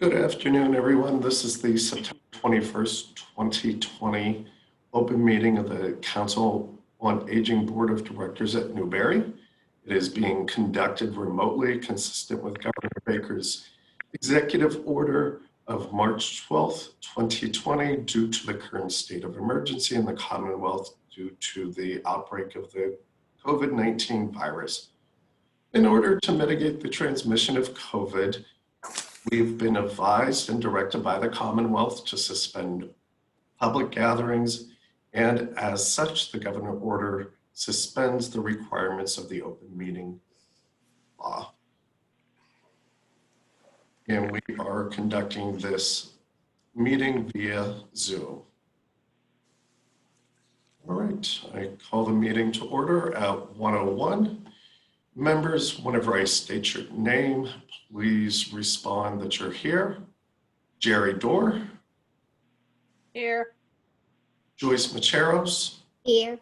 Good afternoon, everyone. This is the September 21st, 2020 open meeting of the Council on Aging Board of Directors at Newberry. It is being conducted remotely, consistent with Governor Baker's executive order of March 12th, 2020, due to the current state of emergency in the Commonwealth due to the outbreak of the COVID-19 virus. In order to mitigate the transmission of COVID, we've been advised and directed by the Commonwealth to suspend public gatherings, and as such, the governor order suspends the requirements of the open meeting law. And we are conducting this meeting via Zoom. All right, I call the meeting to order at 1:01. Members, whenever I state your name, please respond that you're here. Jerry Dorr. Here. Joyce Macheros. Here.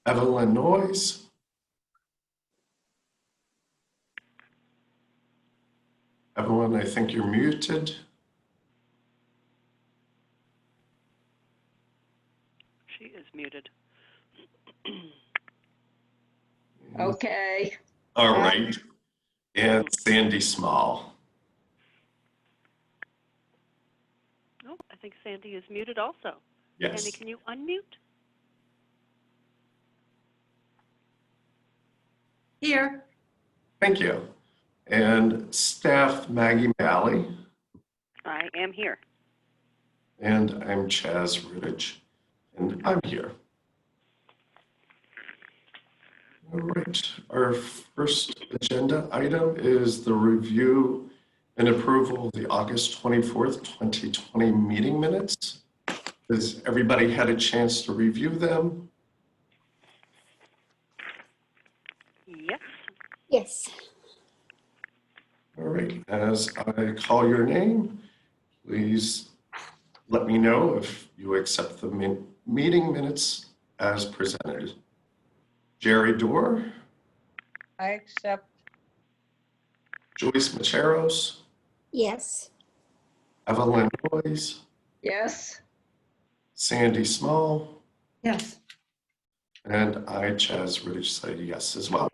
Evelyn Noyes. Evelyn, I think you're muted. She is muted. Okay. All right. And Sandy Small. Oh, I think Sandy is muted also. Yes. Sandy, can you unmute? Here. Thank you. And staff Maggie Malley. I am here. And I'm Chaz Rudich, and I'm here. All right, our first agenda item is the review and approval of the August 24th, 2020 meeting minutes. Has everybody had a chance to review them? Yes. Yes. All right, as I call your name, please let me know if you accept the meeting minutes as presented. Jerry Dorr. I accept. Joyce Macheros. Yes. Evelyn Noyes. Yes. Sandy Small. Yes. And I, Chaz Rudich, say yes as well.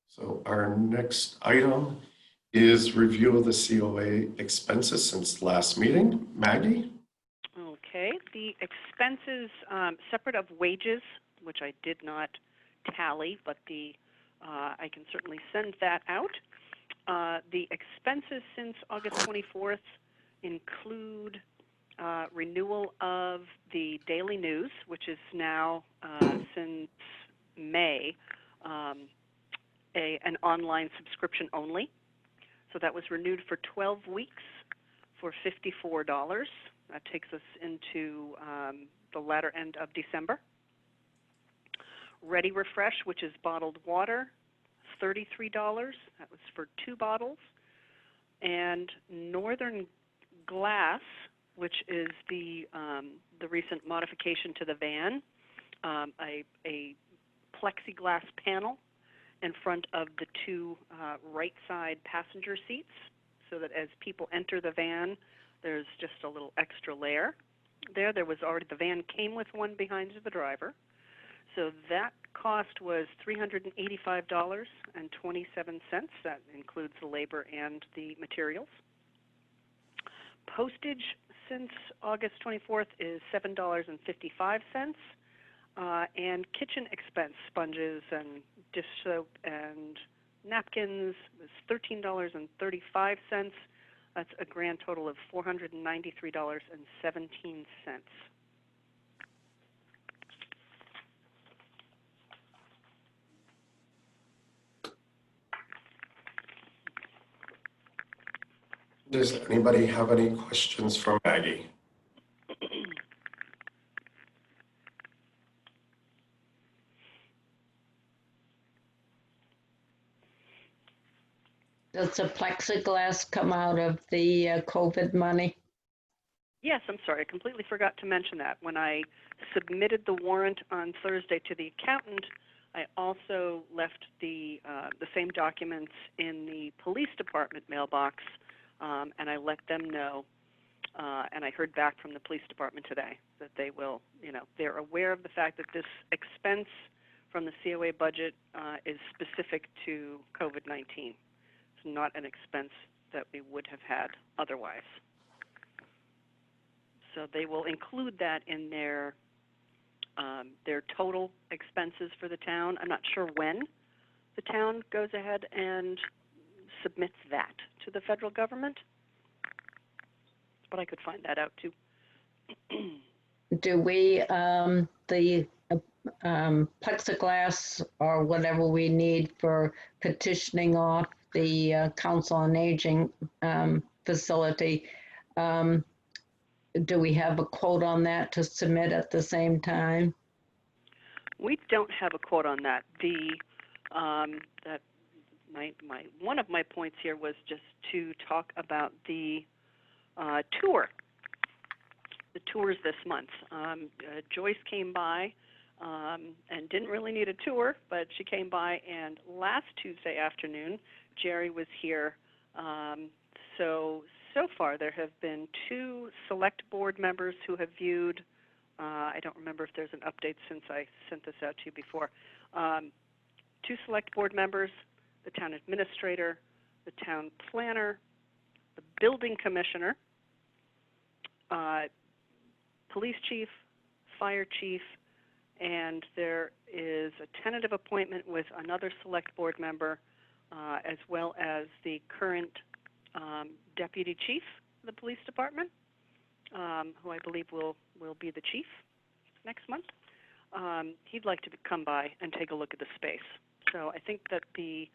So our next item is review of the COA expenses since last meeting. Maggie? Okay. The expenses, separate of wages, which I did not tally, but I can certainly send that out. The expenses since August 24th include renewal of the Daily News, which is now since May an online subscription only. So that was renewed for 12 weeks for $54. That takes us into the latter end of December. Ready Refresh, which is bottled water, $33. That was for 2 bottles. And Northern Glass, which is the recent modification to the van, a plexiglass panel in front of the 2 right side passenger seats, so that as people enter the van, there's just a little extra layer. There was already, the van came with one behind the driver. So that cost was $385.27. That includes the labor and the materials. Postage since August 24th is $7.55. And kitchen expense, sponges and dish soap and napkins, was $13.35. That's a grand total of $493.17. Does anybody have any questions for Maggie? Does the plexiglass come out of the COVID money? Yes, I'm sorry. I completely forgot to mention that. When I submitted the warrant on Thursday to the accountant, I also left the same documents in the police department mailbox, and I let them know. And I heard back from the police department today that they will, they're aware of the fact that this expense from the COA budget is specific to COVID-19. It's not an expense that we would have had otherwise. So they will include that in their total expenses for the town. I'm not sure when the town goes ahead and submits that to the federal government, but I could find that out too. Do we, the plexiglass or whatever we need for petitioning off the Council on Aging facility, do we have a quote on that to submit at the same time? We don't have a quote on that. One of my points here was just to talk about the tour. The tours this month. Joyce came by and didn't really need a tour, but she came by, and last Tuesday afternoon, Jerry was here. So far there have been 2 select board members who have viewed, I don't remember if there's an update since I sent this out to you before, 2 select board members, the town administrator, the town planner, the building commissioner, police chief, fire chief, and there is a tentative appointment with another select board member, as well as the current deputy chief of the police department, who I believe will be the chief next month. He'd like to come by and take a look at the space. So I think that the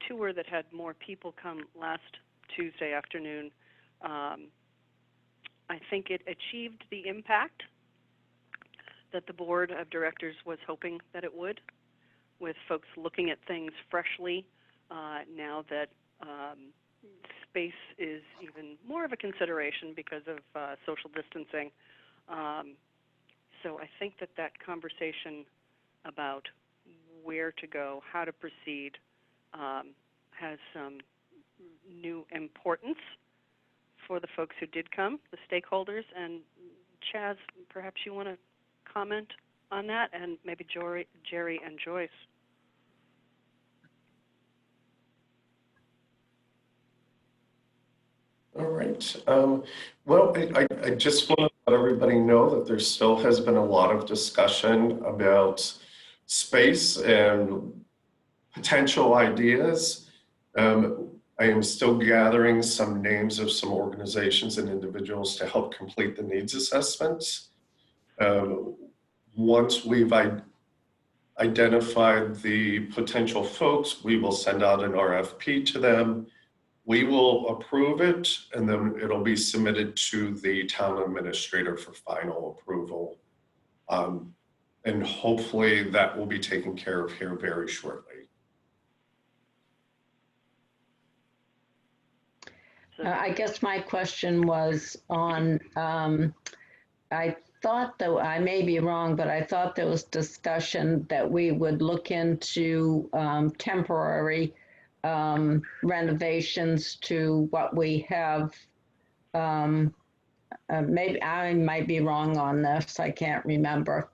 tour that had more people come last Tuesday afternoon, I think it achieved the impact that the board of directors was hoping that it would, with folks looking at things freshly now that space is even more of a consideration because of social distancing. So I think that conversation about where to go, how to proceed, has some new importance for the folks who did come, the stakeholders. And Chaz, perhaps you want to comment on that, and maybe Jerry and Joyce. All right. Well, I just want to let everybody know that there still has been a lot of discussion about space and potential ideas. I am still gathering some names of some organizations and individuals to help complete the needs assessments. Once we've identified the potential folks, we will send out an RFP to them. We will approve it, and then it'll be submitted to the town administrator for final approval. And hopefully that will be taken care of here very shortly. I guess my question was on, I thought, though I may be wrong, but I thought there was discussion that we would look into temporary renovations to what we have. Maybe I might be wrong on this. I can't remember.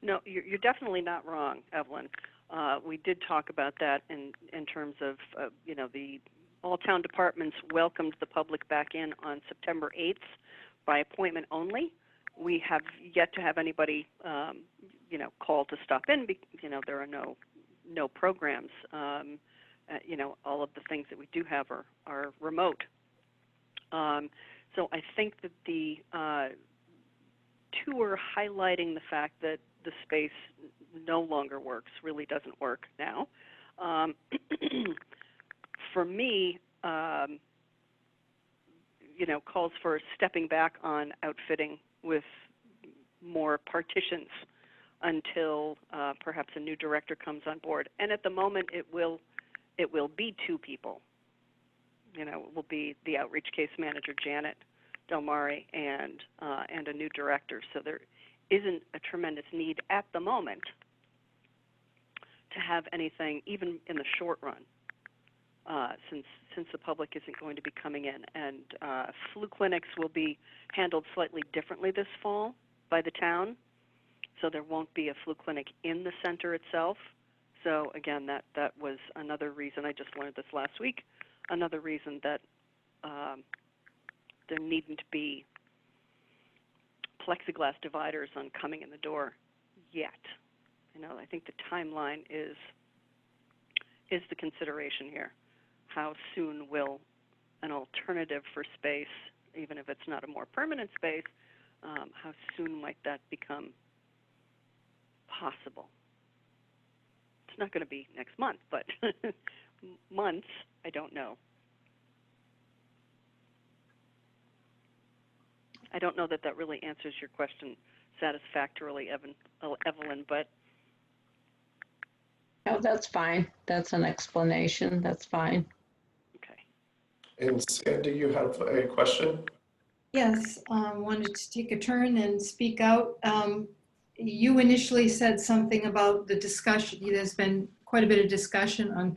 No, you're definitely not wrong, Evelyn. We did talk about that in terms of, the all town departments welcomed the public back in on September 8th by appointment only. We have yet to have anybody, call to stop in because, there are no programs. All of the things that we do have are remote. So I think that the tour highlighting the fact that the space no longer works, really doesn't work now. For me, calls for stepping back on outfitting with more partitions until perhaps a new director comes on board. And at the moment, it will be 2 people. It will be the outreach case manager, Janet Del Mare, and a new director. So there isn't a tremendous need at the moment to have anything, even in the short run, since the public isn't going to be coming in. And flu clinics will be handled slightly differently this fall by the town, so there won't be a flu clinic in the center itself. So again, that was another reason, I just learned this last week, another reason that there needn't be plexiglass dividers on coming in the door yet. I think the timeline is the consideration here. How soon will an alternative for space, even if it's not a more permanent space, how soon might that become possible? It's not going to be next month, but months, I don't know. I don't know that really answers your question satisfactorily, Evelyn, but... Oh, that's fine. That's an explanation. That's fine. Okay. And Sandy, you have a question? Yes, wanted to take a turn and speak out. You initially said something about the discussion. There's been quite a bit of discussion on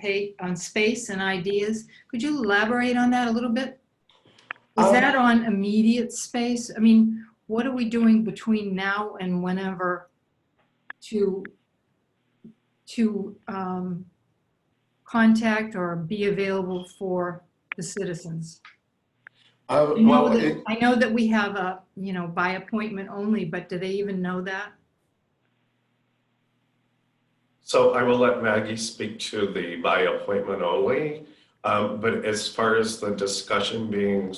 space and ideas. Could you elaborate on that a little bit? Is that on immediate space? I mean, what are we doing between now and whenever to contact or be available for the citizens? I know that we have a, by appointment only, but do they even know that? So I will let Maggie speak to the by appointment only, but as far as the discussion being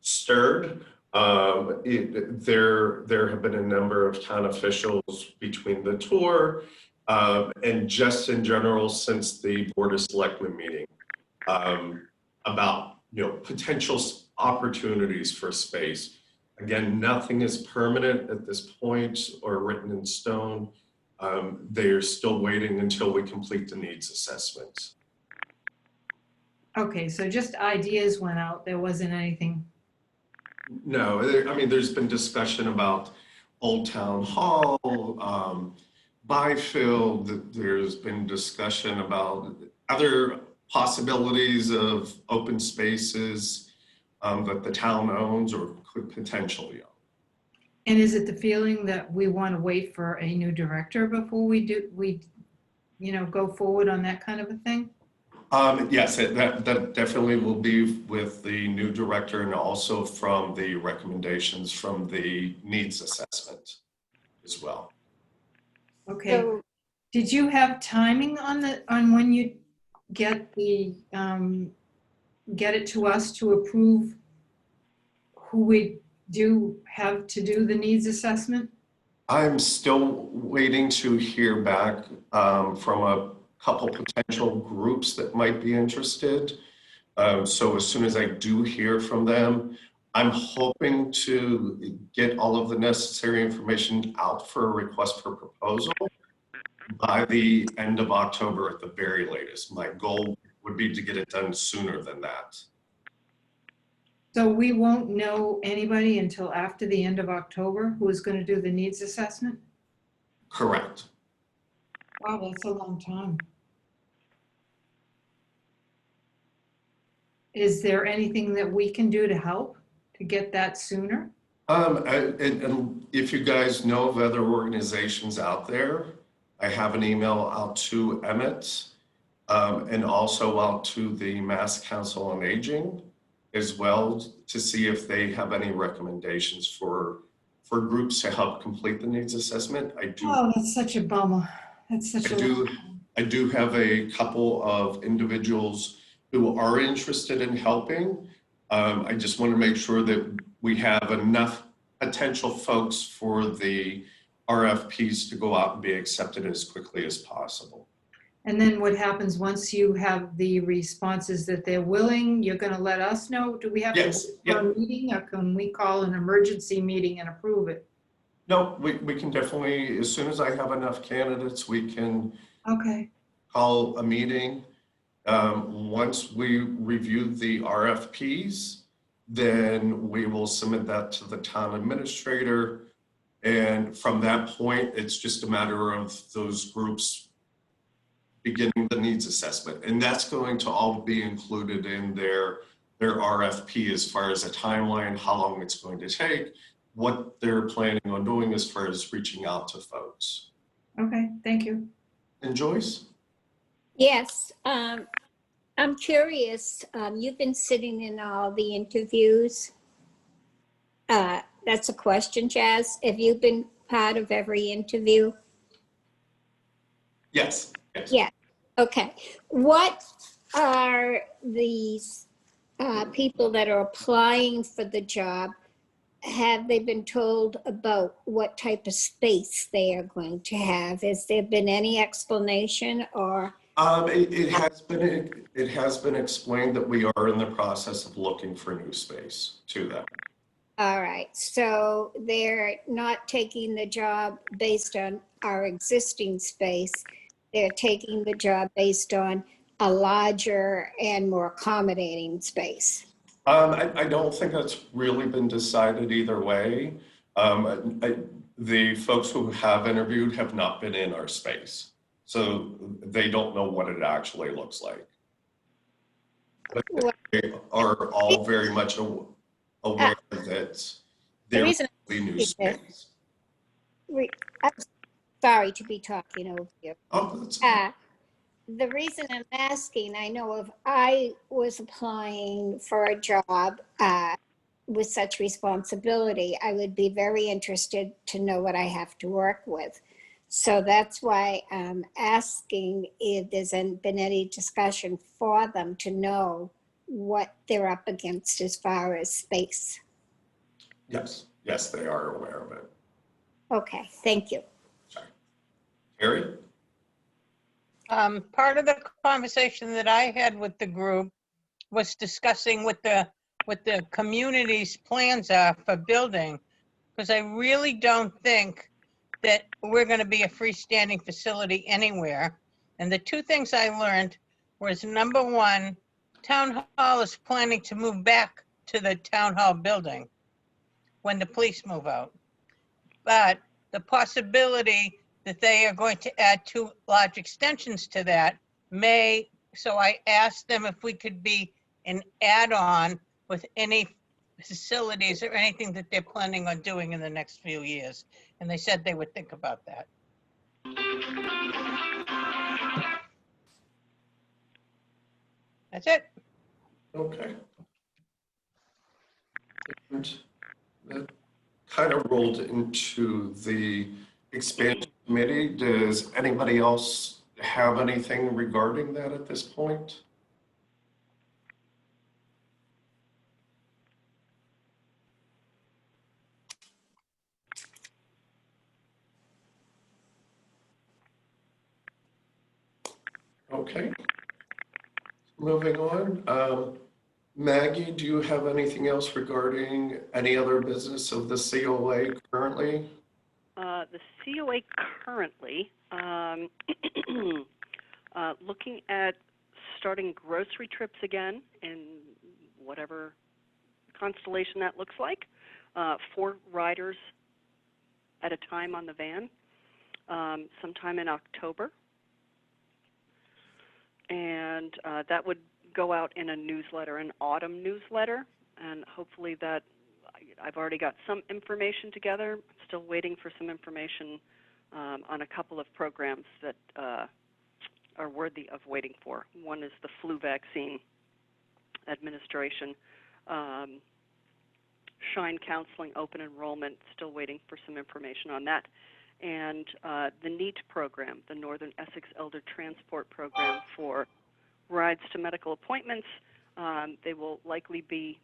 stirred, there have been a number of town officials between the tour and just in general since the Board of Selectmen meeting about potential opportunities for space. Again, nothing is permanent at this point or written in stone. They are still waiting until we complete the needs assessments. Okay, so just ideas went out. There wasn't anything. No, I mean, there's been discussion about Old Town Hall, Byfield. There's been discussion about other possibilities of open spaces that the town owns or could potentially own. And is it the feeling that we want to wait for a new director before we go forward on that kind of a thing? Yes, that definitely will be with the new director and also from the recommendations from the needs assessment as well. Okay. So, Did you have timing on when you get it to us to approve who we have to do the needs assessment? I'm still waiting to hear back from a couple potential groups that might be interested. So as soon as I do hear from them, I'm hoping to get all of the necessary information out for a request for proposal by the end of October at the very latest. My goal would be to get it done sooner than that. So we won't know anybody until after the end of October who is going to do the needs assessment? Correct. Wow, that's a long time. Is there anything that we can do to help to get that sooner? And if you guys know of other organizations out there, I have an email out to Emmett and also out to the Mass Council on Aging as well to see if they have any recommendations for groups to help complete the needs assessment. Oh, that's such a bummer. That's such I do have a couple of individuals who are interested in helping. I just want to make sure that we have enough potential folks for the RFPs to go out and be accepted as quickly as possible. And then what happens once you have the responses that they're willing, you're going to let us know? Do we have to go to a meeting, or can we call an emergency meeting and approve it? No, we can definitely, as soon as I have enough candidates, we can call a meeting. Once we review the RFPs, then we will submit that to the town administrator. And from that point, it's just a matter of those groups beginning the needs assessment. And that's going to all be included in their RFP as far as a timeline, how long it's going to take, what they're planning on doing as far as reaching out to folks. Okay, thank you. And Joyce? Yes, I'm curious. You've been sitting in all the interviews. That's a question, Jazz. Have you been part of every interview? Yes. Yes. Yeah. Okay. What are these people that are applying for the job? Have they been told about what type of space they are going to have? Has there been any explanation or? It has been explained that we are in the process of looking for new space to them. All right, so they're not taking the job based on our existing space. They're taking the job based on a larger and more accommodating space. I don't think that's really been decided either way. The folks who have interviewed have not been in our space, so they don't know what it actually looks like. But Well, they are all very much aware that there will be new space. I'm sorry to be talking over you. Oh, that's The reason I'm asking, I know if I was applying for a job with such responsibility, I would be very interested to know what I have to work with. So that's why I'm asking if there's been any discussion for them to know what they're up against as far as space. yes, they are aware of it. Okay, thank you. Sorry. Terry? Part of the conversation that I had with the group was discussing what the community's plans are for building, because I really don't think that we're going to be a freestanding facility anywhere. And the two things I learned was, number one, Town Hall is planning to move back to the Town Hall building when the police move out. But the possibility that they are going to add 2 large extensions to that so I asked them if we could be an add-on with any facilities or anything that they're planning on doing in the next few years. And they said they would think about that. That's it. Okay. And that kind of rolled into the expansion committee. Does anybody else have anything regarding that at this point? Okay. Moving on. Maggie, do you have anything else regarding any other business of the COA currently? The COA currently, looking at starting grocery trips again in whatever constellation that looks like, 4 riders at a time on the van, sometime in October. And that would go out in a newsletter, an autumn newsletter, and hopefully that I've already got some information together. I'm still waiting for some information on a couple of programs that are worthy of waiting for. One is the flu vaccine administration, Shine Counseling open enrollment, still waiting for some information on that, and the NEAT program, the Northern Essex Elder Transport Program for rides to medical appointments. They will likely be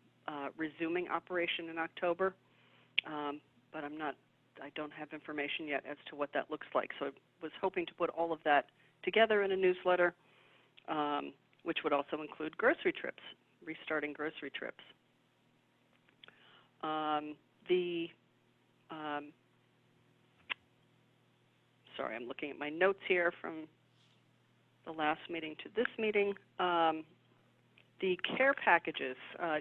resuming operation in October, but I don't have information yet as to what that looks like. So I was hoping to put all of that together in a newsletter, which would also include grocery trips, restarting grocery trips. Sorry, I'm looking at my notes here from the last meeting to this meeting. The care packages,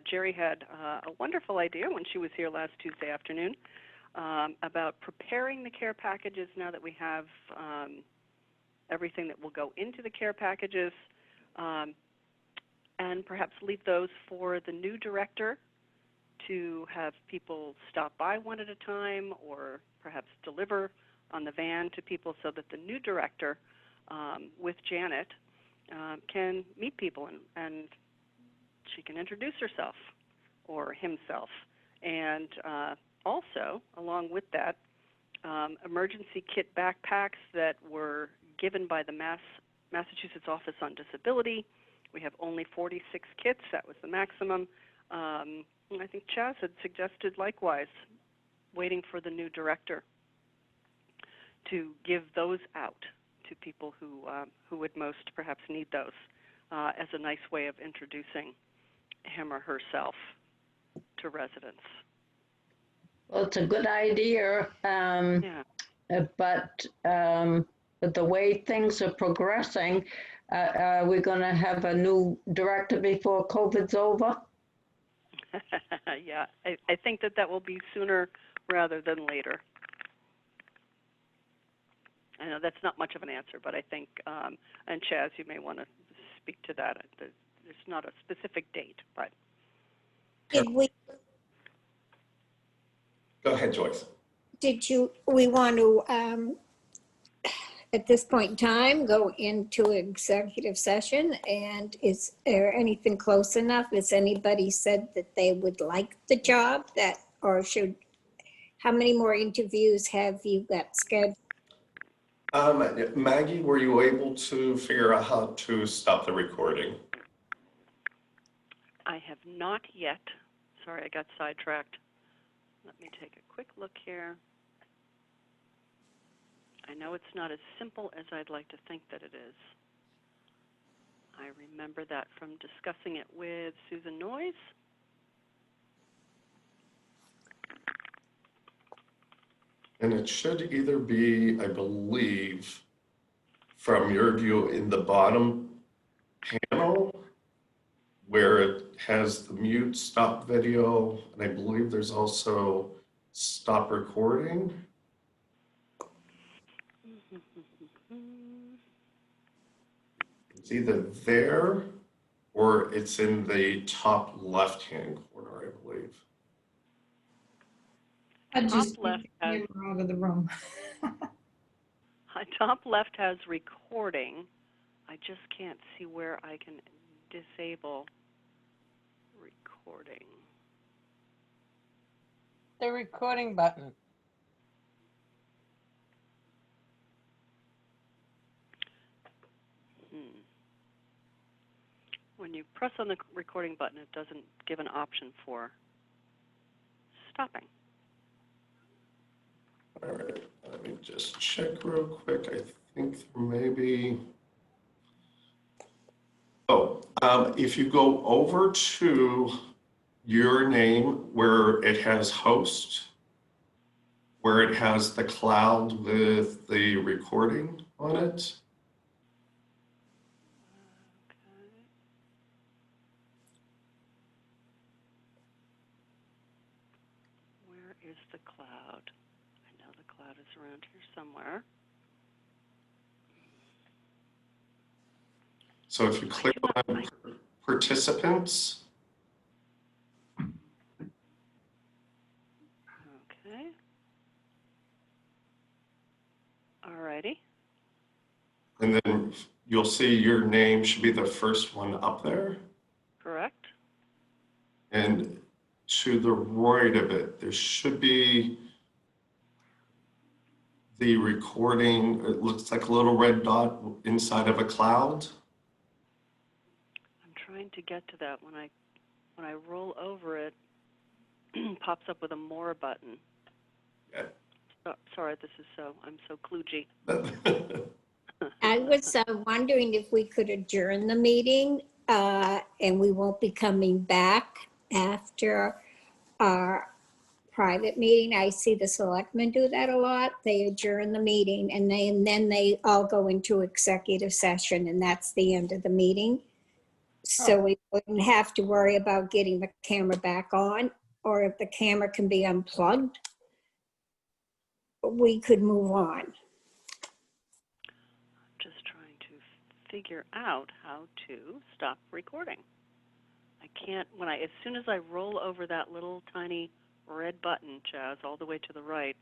Jerry had a wonderful idea when she was here last Tuesday afternoon about preparing the care packages now that we have everything that will go into the care packages, and perhaps leave those for the new director to have people stop by one at a time, or perhaps deliver on the van to people, so that the new director with Janet can meet people, and she can introduce herself or himself. And also, along with that, emergency kit backpacks that were given by the Massachusetts Office on Disability. We have only 46 kits. That was the maximum. And I think Chaz had suggested likewise, waiting for the new director to give those out to people who would most perhaps need those, as a nice way of introducing him or herself to residents. Well, it's a good idea, Yeah. but the way things are progressing, we're going to have a new director before COVID's over. Yeah, I think that will be sooner rather than later. I know that's not much of an answer, but I think, and Chaz, you may want to speak to that. There's not a specific date, but. Did we, Go ahead, Joyce. we want to, at this point in time, go into executive session? And is there anything close enough? Has anybody said that they would like the job, or how many more interviews have you got scheduled? Maggie, were you able to figure out how to stop the recording? I have not yet. Sorry, I got sidetracked. Let me take a quick look here. I know it's not as simple as I'd like to think that it is. I remember that from discussing it with Susan Noyes. And it should either be, I believe, from your view in the bottom panel, where it has the mute, stop video, and I believe there's also stop recording. It's either there or it's in the top left-hand corner, I believe. I'd just Top left take the has, camera out of the room. top left has recording. I just can't see where I can disable recording. The recording button. When you press on the recording button, it doesn't give an option for stopping. All right, let me just check real quick. I think there may be. Oh, if you go over to your name where it has host, where it has the cloud with the recording on it. Where is the cloud? I know the cloud is around here somewhere. So if you click on participants, Okay. All righty. and then you'll see your name should be the first one up there. Correct. And to the right of it, there should be the recording. It looks like a little red dot inside of a cloud. I'm trying to get to that. When I roll over it, pops up with a more button. Yeah. Oh, sorry, I'm so kludgy. I was wondering if we could adjourn the meeting, and we won't be coming back after our private meeting. I see the selectmen do that a lot. They adjourn the meeting and then they all go into executive session, and that's the end of the meeting. So we wouldn't have to worry about getting the camera back on, or if the camera can be unplugged, we could move on. Just figure out how to stop recording. I can't, as soon as I roll over that little tiny red button, Chaz, all the way to the right,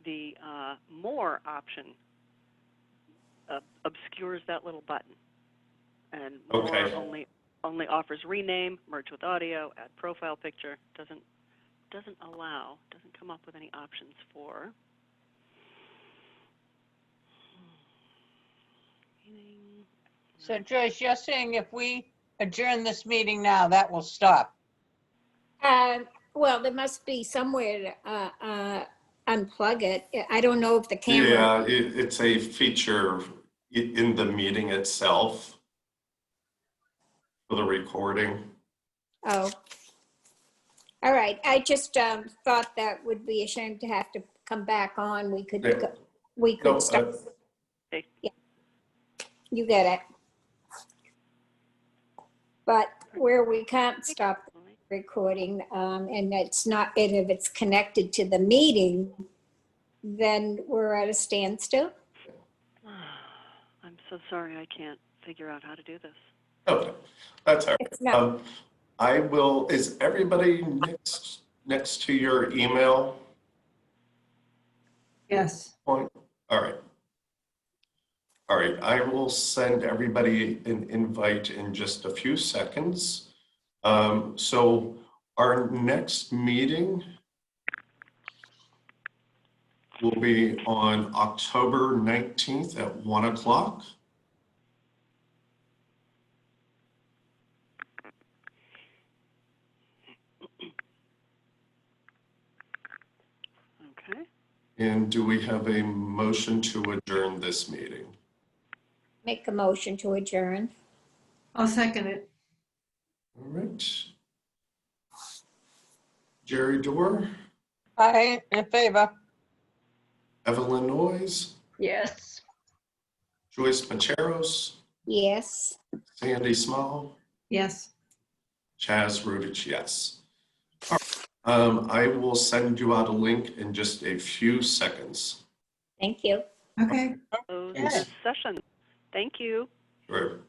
the more option obscures that little button. And more Okay. only offers rename, merge with audio, add profile picture. Doesn't come up with any options for So Joyce, you're saying if we adjourn this meeting now, that will stop? Well, there must be somewhere to unplug it. I don't know if the camera. Yeah, it's a feature in the meeting itself for the recording. Oh. All right. I just thought that would be a shame to have to come back on. We could Yeah. No, stop. Hey. Yeah. You get it. But where we can't stop the recording, and it's not, and if it's connected to the meeting, then we're at a standstill. I'm so sorry I can't figure out how to do this. Okay, that's all right. It's not. I will, is everybody next to your email Yes. point? All right. All right, I will send everybody an invite in just a few seconds. So our next meeting will be on October 19th at 1 o'clock. Okay. And do we have a motion to adjourn this meeting? Make a motion to adjourn. I'll second it. All right. Jerry Dorr, Aye, in favor. Evelyn Noyes, Yes. Joyce Macheros, Yes. Sandy Small, Yes. Chaz Rudich, yes. All right. I will send you out a link in just a few seconds. Thank you. Okay. Close Thanks. this session. Thank you. Sure.